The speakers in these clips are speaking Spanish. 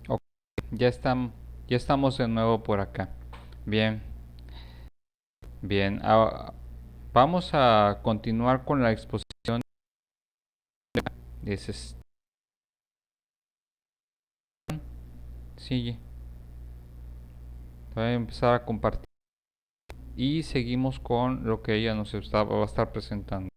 Ok, ya estamos de nuevo por acá. Bien, bien. Vamos a continuar con la exposición. Dices, sigue. Voy a empezar a compartir y seguimos con lo que ella va a estar presentando.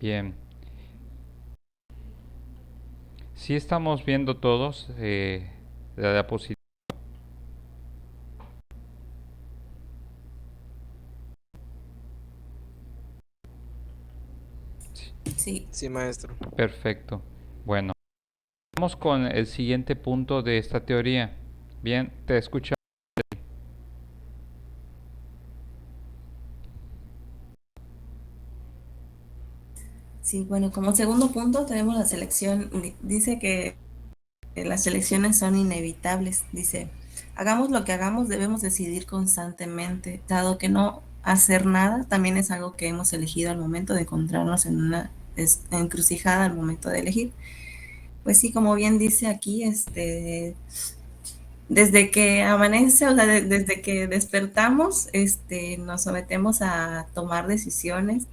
Bien, si estamos viendo todos la diapositiva. Sí. Sí, maestro. Perfecto. Bueno, vamos con el siguiente punto de esta teoría. Bien, te escucho. Sí, bueno, como segundo punto tenemos la selección. Dice que las elecciones son inevitables. Dice, hagamos lo que hagamos, debemos decidir constantemente, dado que no hacer nada también es algo que hemos elegido al momento de encontrarnos en una encrucijada al momento de elegir. Pues sí, como bien dice aquí, desde que amanece, o sea, desde que despertamos, nos sometemos a tomar decisiones.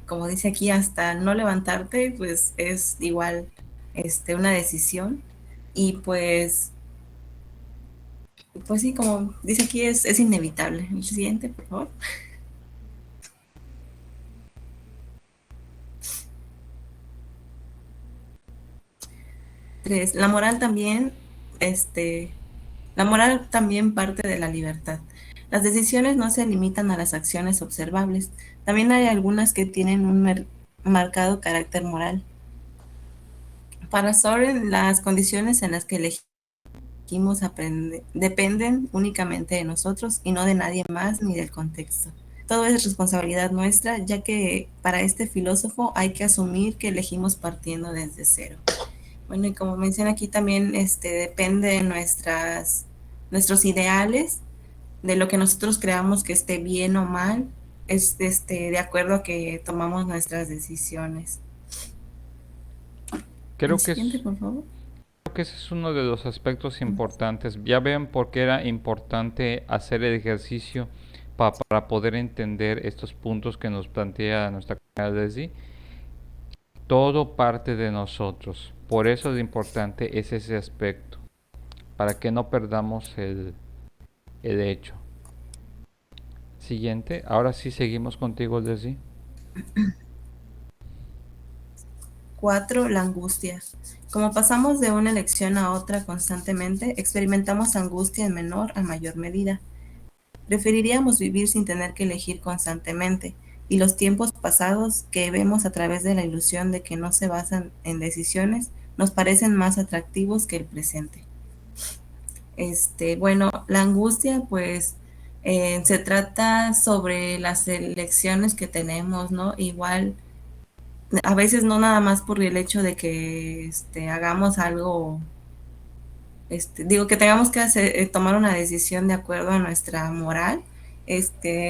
Como dice aquí, hasta no levantarte, pues es igual una decisión. Y pues sí, como dice aquí, es inevitable. El siguiente, por favor. 3. La moral también parte de la libertad. Las decisiones no se limitan a las acciones observables. También hay algunas que tienen un marcado carácter moral. Para Soren, las condiciones en las que elegimos dependen únicamente de nosotros y no de nadie más ni del contexto. Todo es responsabilidad nuestra, ya que para este filósofo hay que asumir que elegimos partiendo desde cero. Bueno, y como menciona aquí también, depende de nuestros ideales, de lo que nosotros creamos que esté bien o mal, es de acuerdo a que tomamos nuestras decisiones. El Creo que siguiente, es por favor. Creo que ese es uno de los aspectos importantes. Ya ven por qué era importante hacer el ejercicio para poder entender estos puntos que nos plantea nuestra comunidad Leslie. Todo parte de nosotros. Por eso lo importante es ese aspecto, para que no perdamos el hecho. Siguiente, ahora sí seguimos contigo, Leslie. 4. La angustia. Como pasamos de una elección a otra constantemente, experimentamos angustia en menor a mayor medida. Preferiríamos vivir sin tener que elegir constantemente, y los tiempos pasados que vemos a través de la ilusión de que no se basan en decisiones nos parecen más atractivos que el presente. Bueno, la angustia, pues, se trata sobre las elecciones que tenemos, ¿no? Igual, a veces no nada más por el hecho de que hagamos algo, digo que tengamos que tomar una decisión de acuerdo a nuestra moral,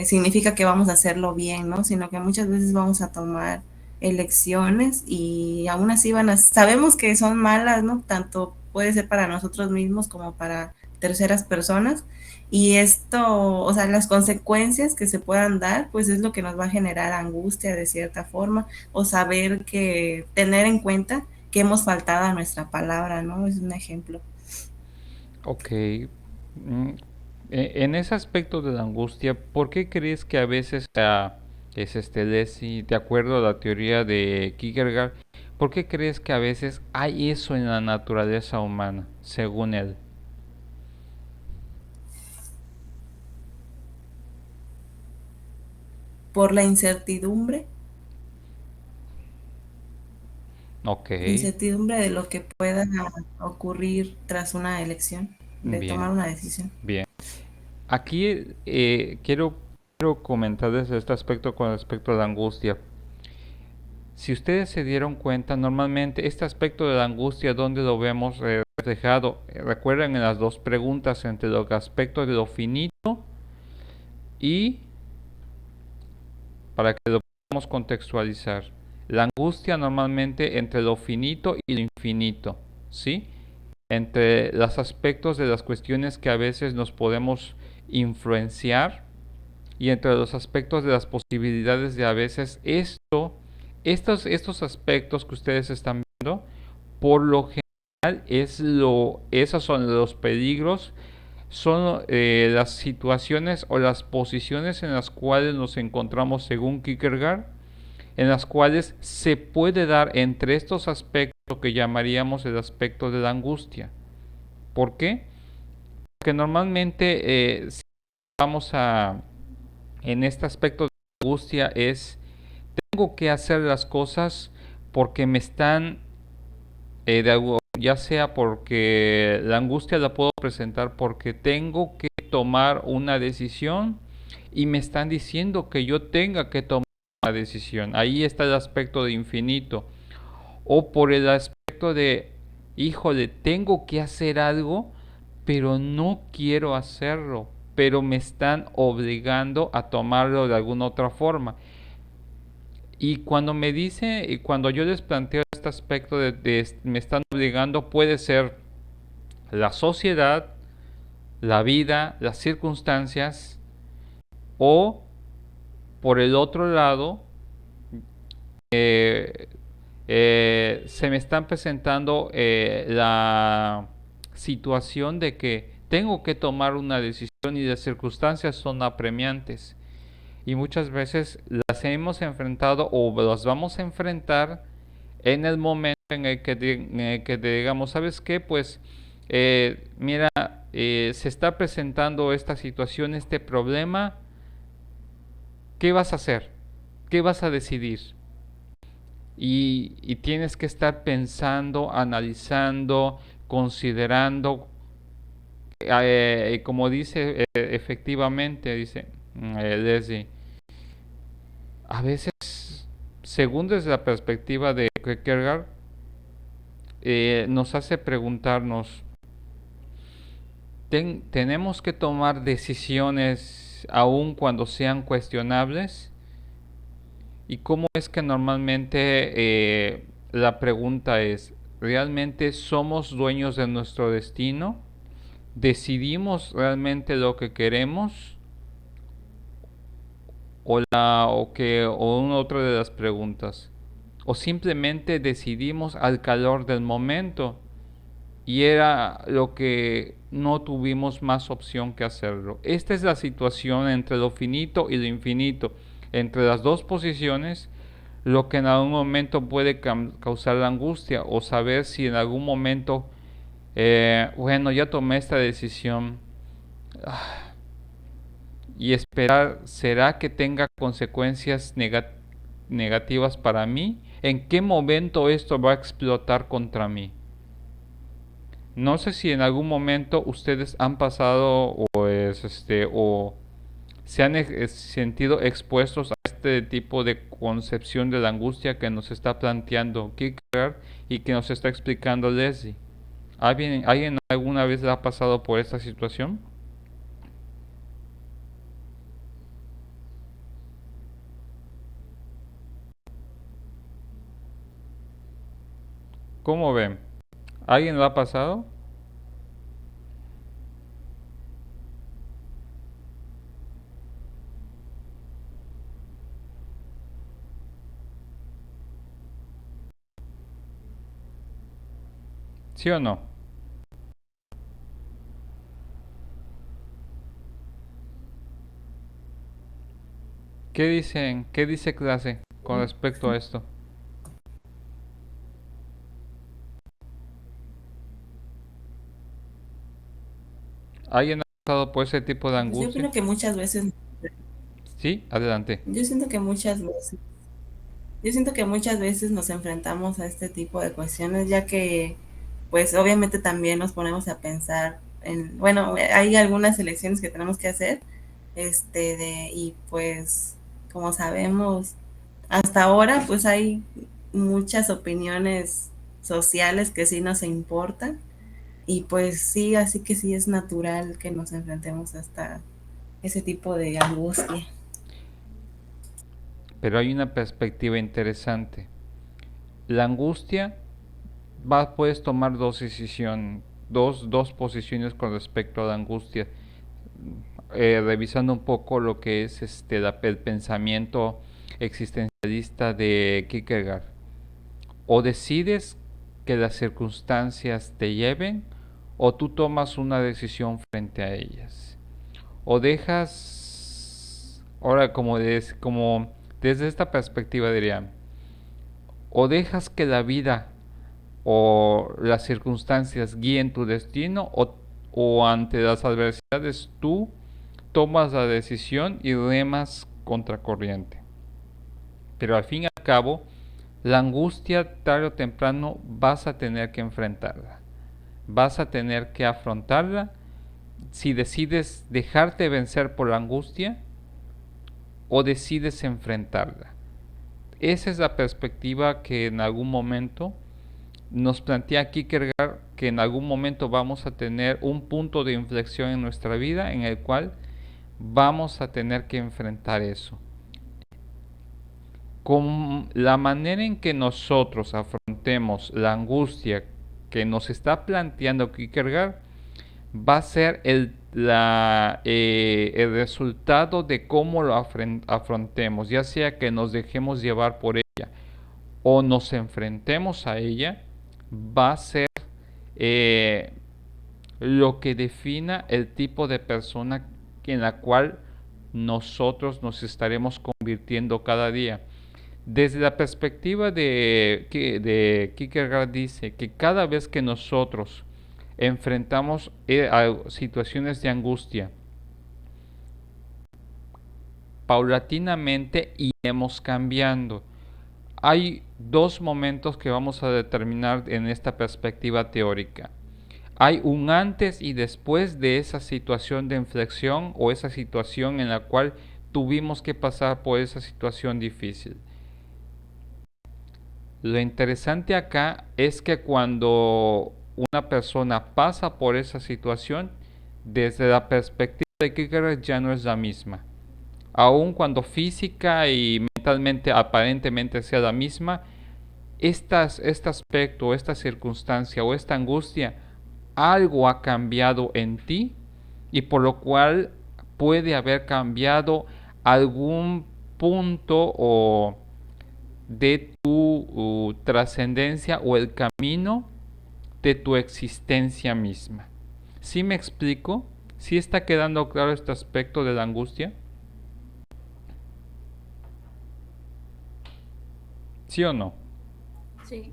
significa que vamos a hacerlo bien, ¿no? Sino que muchas veces vamos a tomar elecciones y aún así sabemos que son malas, ¿no? Tanto puede ser para nosotros mismos como para terceras personas. Y esto, o sea, las consecuencias que se puedan dar, pues es lo que nos va a generar angustia de cierta forma, o saber tener en cuenta que hemos faltado a nuestra palabra, ¿no? Es un ejemplo. Ok. mm, en ese aspecto de la angustia, ¿por qué crees que a veces es Leslie, de acuerdo a la teoría de Kierkegaard, ¿por qué crees que a veces hay eso en la naturaleza humana, según él? Por la incertidumbre, Ok, incertidumbre de lo que pueda ocurrir tras una elección, de tomar bien, una decisión. bien. Aquí quiero comentarles este aspecto con respecto a la angustia. Si ustedes se dieron cuenta, normalmente este aspecto de la angustia, ¿dónde lo vemos reflejado? Recuerden en las dos preguntas entre los aspectos de lo finito y para que lo podamos contextualizar. La angustia normalmente entre lo finito y lo infinito, ¿sí? Entre los aspectos de las cuestiones que a veces nos podemos influenciar y entre los aspectos de las posibilidades de a veces estos aspectos que ustedes están viendo, por lo general esos son los peligros, son las situaciones o las posiciones en las cuales nos encontramos según Kierkegaard, en las cuales se puede dar entre estos aspectos que llamaríamos el aspecto de la angustia. ¿Por qué? Porque normalmente si vamos a en este aspecto de angustia es tengo que hacer las cosas porque me están ya sea porque la angustia la puedo presentar porque tengo que tomar una decisión y me están diciendo que yo tenga que tomar una decisión. Ahí está el aspecto de infinito. O por el aspecto de, híjole, tengo que hacer algo, pero no quiero hacerlo, pero me están obligando a tomarlo de alguna otra forma. Y cuando yo les planteo este aspecto de me están obligando, puede ser la sociedad, la vida, las circunstancias, o por el otro lado, eh, se me están presentando la situación de que tengo que tomar una decisión y las circunstancias son apremiantes. Y muchas veces las hemos enfrentado o las vamos a enfrentar en el momento en el que digamos, ¿sabes qué? Pues mira, se está presentando esta situación, este problema, ¿qué vas a hacer? ¿Qué vas a decidir? Y tienes que estar pensando, analizando, considerando, como dice efectivamente, dice Leslie, a veces, según desde la perspectiva de Kierkegaard, nos hace preguntarnos, ¿tenemos que tomar decisiones aun cuando sean cuestionables? ¿Y cómo es que normalmente la pregunta es, ¿realmente somos dueños de nuestro destino? ¿Decidimos realmente lo que queremos? O una otra de las preguntas. ¿O simplemente decidimos al calor del momento y era lo que no tuvimos más opción que hacerlo? Esta es la situación entre lo finito y lo infinito, entre las dos posiciones, lo que en algún momento puede causar la angustia o saber si en algún momento, bueno, ya tomé esta decisión y esperar, ¿será que tenga consecuencias negativas para mí? ¿En qué momento esto va a explotar contra mí? No sé si en algún momento ustedes han pasado o se han sentido expuestos a este tipo de concepción de la angustia que nos está planteando Kierkegaard y que nos está explicando Leslie. ¿Alguien alguna vez ha pasado por esta situación? ¿Cómo ven? ¿Alguien lo ha pasado? ¿Sí o no? ¿Qué dicen? ¿Qué dice clase con respecto a esto? ¿Alguien ha pasado por ese tipo de Pues yo angustia? creo que muchas veces, Sí, adelante. yo siento que muchas veces, yo siento que muchas veces nos enfrentamos a este tipo de cuestiones, ya que, pues obviamente también nos ponemos a pensar en, bueno, hay algunas elecciones que tenemos que hacer, y pues, como sabemos, hasta ahora, pues hay muchas opiniones sociales que sí nos importan, y pues sí, así que sí es natural que nos enfrentemos hasta ese tipo de angustia. Pero hay una perspectiva interesante. La angustia puedes tomar dos decisiones, dos posiciones con respecto a la angustia. Revisando un poco lo que es el pensamiento existencialista de Kierkegaard. O decides que las circunstancias te lleven, o tú tomas una decisión frente a ellas. O dejas, ahora como desde esta perspectiva diría, o dejas que la vida o las circunstancias guíen tu destino, o ante las adversidades tú tomas la decisión y remas contracorriente. Pero al fin y al cabo, la angustia tarde o temprano vas a tener que enfrentarla. Vas a tener que afrontarla si decides dejarte vencer por la angustia o decides enfrentarla. Esa es la perspectiva que en algún momento nos plantea Kierkegaard, que en algún momento vamos a tener un punto de inflexión en nuestra vida en el cual vamos a tener que enfrentar eso. Con la manera en que nosotros afrontemos la angustia que nos está planteando Kierkegaard, va a ser el resultado de cómo lo afrontemos, ya sea que nos dejemos llevar por ella o nos enfrentemos a ella, va a ser eh, lo que defina el tipo de persona en la cual nosotros nos estaremos convirtiendo cada día. Desde la perspectiva de Kierkegaard dice que cada vez que nosotros enfrentamos a situaciones de angustia, paulatinamente iremos cambiando. Hay dos momentos que vamos a determinar en esta perspectiva teórica. Hay un antes y después de esa situación de inflexión o esa situación en la cual tuvimos que pasar por esa situación difícil. Lo interesante acá es que cuando una persona pasa por esa situación, desde la perspectiva de Kierkegaard ya no es la misma. Aun cuando física y mentalmente aparentemente sea la misma, este aspecto, esta circunstancia o esta angustia, algo ha cambiado en ti y por lo cual puede haber cambiado algún punto o de tu trascendencia o el camino de tu existencia misma. ¿Sí me explico? ¿Sí está quedando claro este aspecto de la angustia? ¿Sí o no? Sí,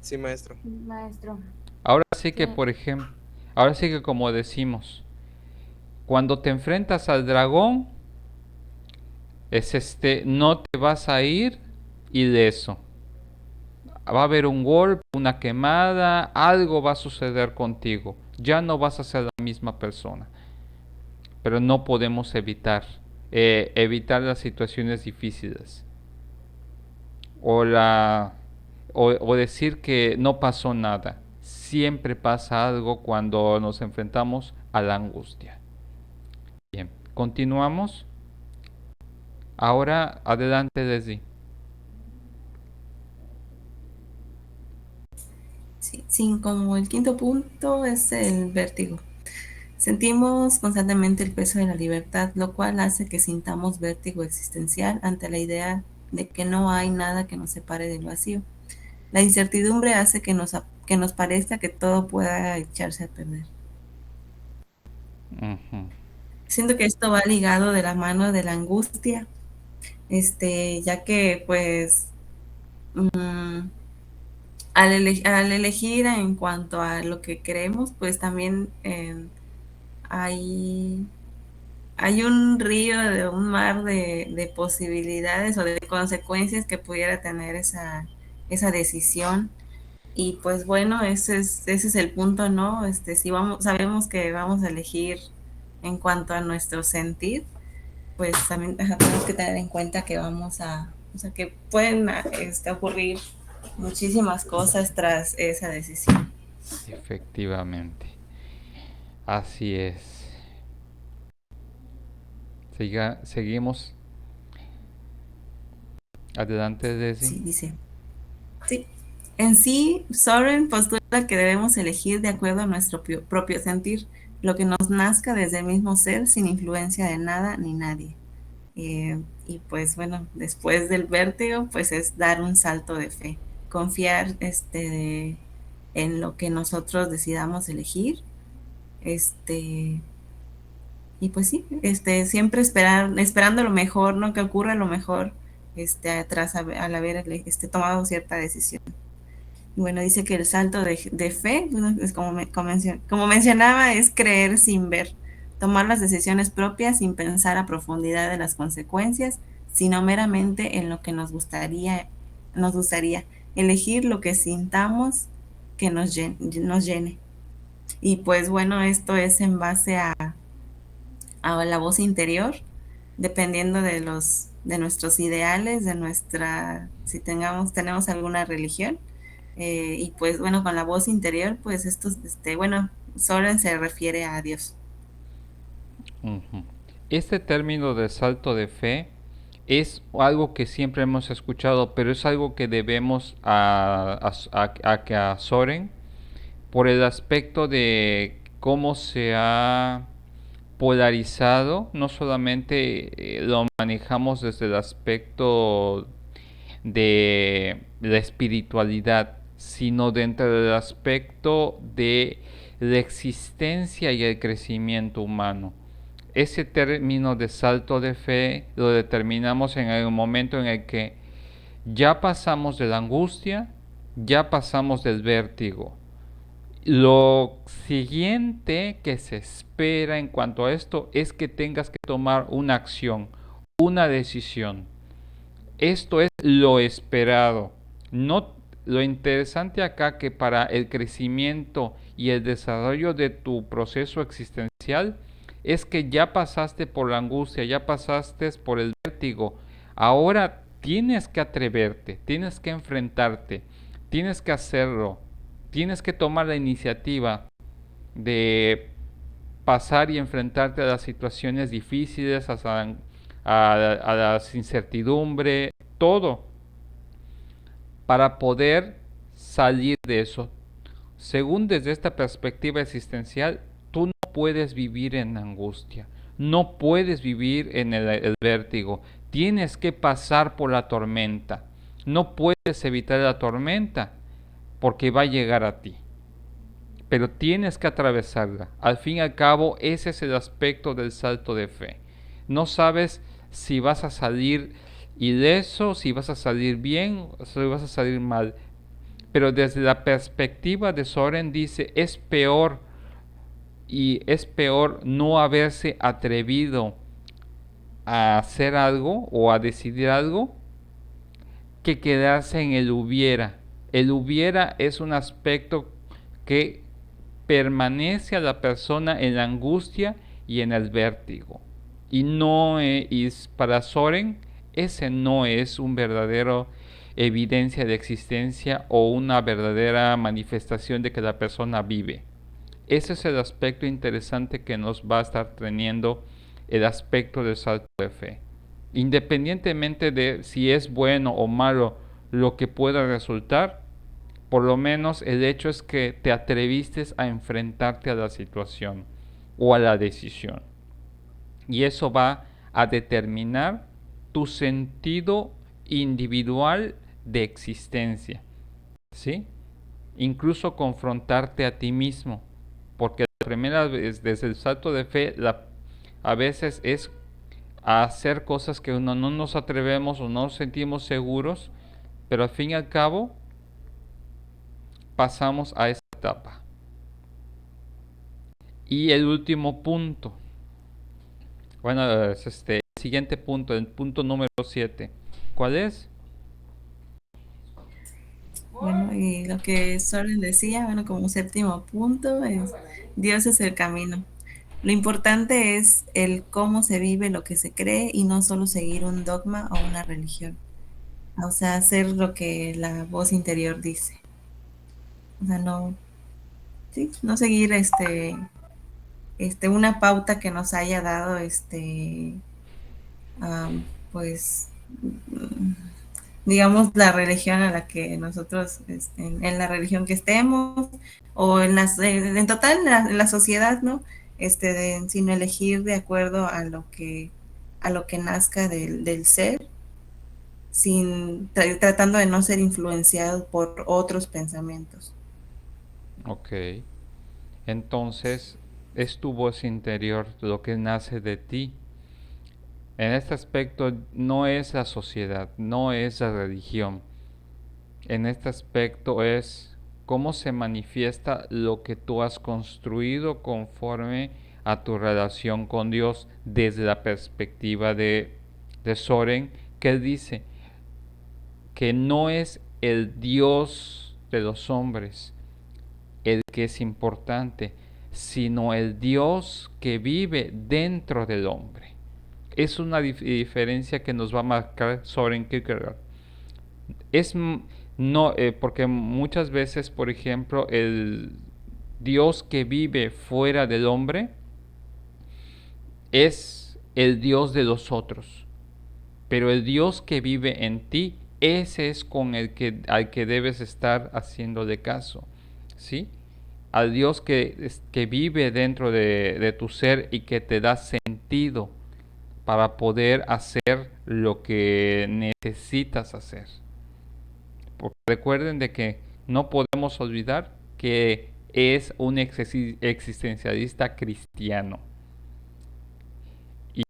Sí, maestro. maestro. Ahora sí que, Sí. por ejemplo, ahora sí que como decimos, cuando te enfrentas al dragón, es no te vas a ir ileso. Va a haber un golpe, una quemada, algo va a suceder contigo. Ya no vas a ser la misma persona. Pero no podemos evitar las situaciones difíciles. O, o decir que no pasó nada. Siempre pasa algo cuando nos enfrentamos a la angustia. Bien, continuamos. Ahora adelante, Leslie. Sí, sí, como el quinto punto es el vértigo. Sentimos constantemente el peso de la libertad, lo cual hace que sintamos vértigo existencial ante la idea de que no hay nada que nos separe del vacío. La incertidumbre hace que nos parezca que todo pueda echarse a perder. Ujú. Siento que esto va ligado de la mano de la angustia, ya que pues al elegir en cuanto a lo que queremos, pues también hay, hay un río, de un mar de posibilidades o de consecuencias que pudiera tener esa decisión. Y pues bueno, ese es el punto, ¿no? Si sabemos que vamos a elegir en cuanto a nuestro sentir, pues también tenemos que tener en cuenta que o sea, que pueden ocurrir muchísimas cosas tras esa decisión. Efectivamente. Así es. Seguimos adelante, Desi. Sí, dice. Sí. En sí, Soren postula que debemos elegir de acuerdo a nuestro propio sentir, lo que nos nazca desde el mismo ser, sin influencia de nada ni nadie. Y pues bueno, después del vértigo, pues es dar un salto de fe, confiar en lo que nosotros decidamos elegir, este, y pues sí, siempre esperando lo mejor, ¿no? Que ocurra lo mejor, al haber tomado cierta decisión. Bueno, dice que el salto de fe, bueno, es como mencionaba, es creer sin ver, tomar las decisiones propias sin pensar a profundidad de las consecuencias, sino meramente en lo que nos gustaría elegir lo que sintamos que nos llene. Y pues bueno, esto es en base a la voz interior, dependiendo de nuestros ideales, si tenemos alguna religión. Y pues bueno, con la voz interior, pues bueno, Soren se refiere a Dios. Ujú. Este término de salto de fe es algo que siempre hemos escuchado, pero es algo que debemos a Soren por el aspecto de cómo se ha polarizado. No solamente lo manejamos desde el aspecto de la espiritualidad, sino dentro del aspecto de la existencia y el crecimiento humano. Ese término de salto de fe lo determinamos en el momento en el que ya pasamos de la angustia, ya pasamos del vértigo. Lo siguiente que se espera en cuanto a esto es que tengas que tomar una acción, una decisión. Esto es lo esperado. No, lo interesante acá que para el crecimiento y el desarrollo de tu proceso existencial es que ya pasaste por la angustia, ya pasaste por el vértigo. Ahora tienes que atreverte, tienes que enfrentarte, tienes que hacerlo, tienes que tomar la iniciativa de pasar y enfrentarte a las situaciones difíciles, a las incertidumbres, todo, para poder salir de eso. Según desde esta perspectiva existencial, tú no puedes vivir en angustia, no puedes vivir en el vértigo, tienes que pasar por la tormenta, no puedes evitar la tormenta porque va a llegar a ti, pero tienes que atravesarla. Al fin y al cabo, ese es el aspecto del salto de fe. No sabes si vas a salir ileso, si vas a salir bien, si vas a salir mal. Pero desde la perspectiva de Soren dice, es peor no haberse atrevido a hacer algo o a decidir algo que quedarse en el hubiera. El hubiera es un aspecto que permanece a la persona en la angustia y en el vértigo. Y no es para Soren, ese no es un verdadero evidencia de existencia o una verdadera manifestación de que la persona vive. Ese es el aspecto interesante que nos va a estar teniendo el aspecto del salto de fe. Independientemente de si es bueno o malo lo que pueda resultar, por lo menos el hecho es que te atreviste a enfrentarte a la situación o a la decisión. Y eso va a determinar tu sentido individual de existencia, ¿sí? Incluso confrontarte a ti mismo, porque la primera vez desde el salto de fe a veces es a hacer cosas que uno no nos atrevemos o no nos sentimos seguros, pero al fin y al cabo pasamos a esa etapa. Y el último punto, bueno, es el siguiente punto, el punto número 7. ¿Cuál es? Bueno, y lo que Soren decía, bueno, como séptimo punto, es Dios es el camino. Lo importante es el cómo se vive lo que se cree y no solo seguir un dogma o una religión. O sea, hacer lo que la voz interior dice. O sea, no, sí, no seguir una pauta que nos haya dado pues digamos la religión a la que nosotros en la religión que estemos o en total en la sociedad, ¿no? Sino elegir de acuerdo a lo que nazca del ser, tratando de no ser influenciado por otros pensamientos. Ok. Entonces, es tu voz interior lo que nace de ti. En este aspecto no es la sociedad, no es la religión. En este aspecto es cómo se manifiesta lo que tú has construido conforme a tu relación con Dios desde la perspectiva de Soren, que él dice que no es el Dios de los hombres el que es importante, sino el Dios que vive dentro del hombre. Es una diferencia que nos va a marcar Soren Kierkegaard. Es no porque muchas veces, por ejemplo, el Dios que vive fuera del hombre es el Dios de los otros, pero el Dios que vive en ti, ese es con el que al que debes estar haciéndole caso, ¿sí? Al Dios que vive dentro de tu ser y que te da sentido para poder hacer lo que necesitas hacer. Porque recuerden de que no podemos olvidar que es un existencialista cristiano y,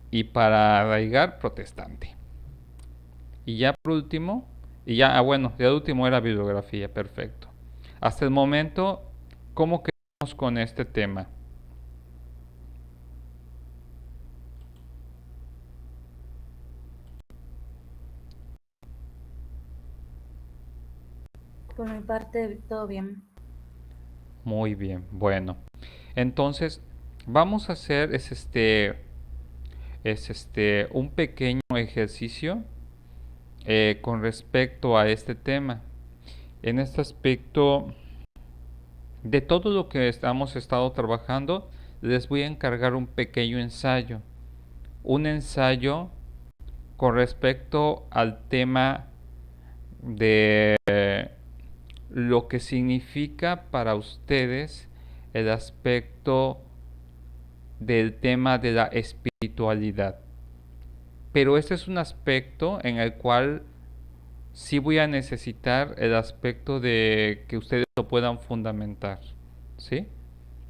y para arraigar protestante. Y ya por último, bueno, ya último era bibliografía, perfecto. Hasta el momento, ¿cómo quedamos con este tema? Por mi parte, todo bien. Muy bien, bueno. Entonces, vamos a hacer un pequeño ejercicio con respecto a este tema. En este aspecto, de todo lo que hemos estado trabajando, les voy a encargar un pequeño ensayo. Un ensayo con respecto al tema de lo que significa para ustedes el aspecto del tema de la espiritualidad. Pero este es un aspecto en el cual sí voy a necesitar el aspecto de que ustedes lo puedan fundamentar, ¿sí?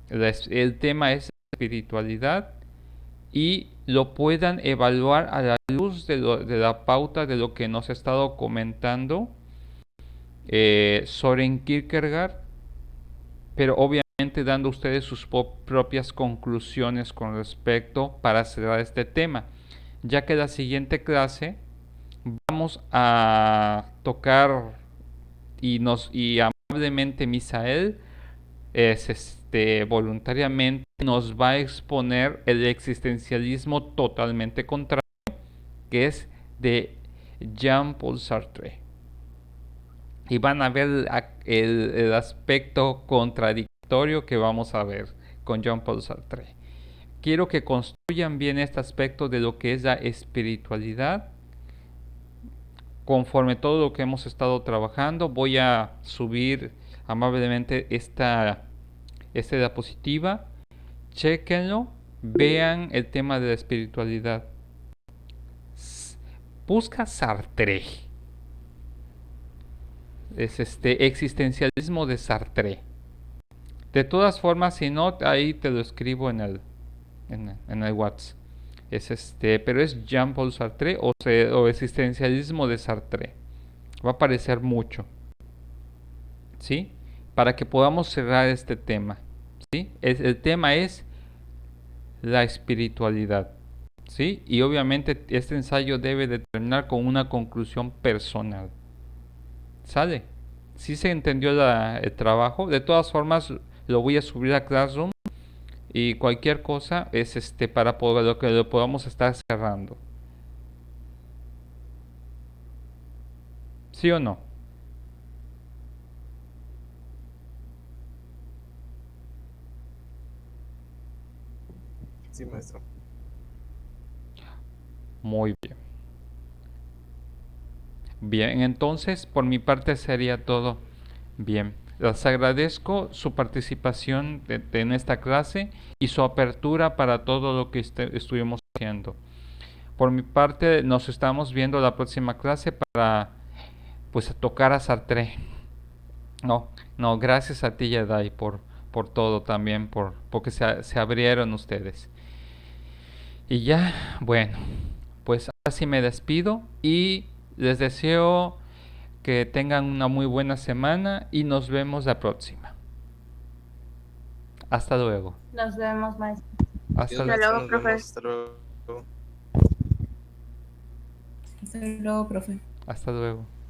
El tema es espiritualidad y lo puedan evaluar a la luz de la pauta de lo que nos ha estado comentando Soren Kierkegaard, pero obviamente dando ustedes sus propias conclusiones con respecto para cerrar este tema, ya que la siguiente clase vamos a tocar y amablemente Misael voluntariamente nos va a exponer el existencialismo totalmente contrario, que es de Jean-Paul Sartre. Y van a ver el aspecto contradictorio que vamos a ver con Jean-Paul Sartre. Quiero que construyan bien este aspecto de lo que es la espiritualidad. Conforme todo lo que hemos estado trabajando, voy a subir amablemente esta diapositiva. Chéquenlo, vean el tema de la espiritualidad. Busca Sartre. Es existencialismo de Sartre. De todas formas, si no, ahí te lo escribo en el WhatsApp. pero es Jean-Paul Sartre o existencialismo de Sartre. Va a aparecer mucho, ¿sí? Para que podamos cerrar este tema, ¿sí? El tema es la espiritualidad, ¿sí? Y obviamente este ensayo debe de terminar con una conclusión personal. ¿Sale? ¿Sí se entendió el trabajo? De todas formas, lo voy a subir a Classroom y cualquier cosa es para poder, lo que lo podamos estar cerrando. ¿Sí o no? Sí, maestro. Muy bien. Bien, entonces por mi parte sería todo. Bien, les agradezco su participación en esta clase y su apertura para todo lo que estuvimos haciendo. Por mi parte, nos estamos viendo la próxima clase para pues tocar a Sartre. No, no, gracias a ti, Yadai, por todo también, porque se abrieron ustedes. Y ya, bueno, pues ahora sí me despido y les deseo que tengan una muy buena semana y nos vemos la próxima. Hasta luego. Nos vemos, maestro. Hasta Adiós, luego. maestro. luego, Nos profe. vemos. Hasta luego. Hasta luego, profe. Hasta luego.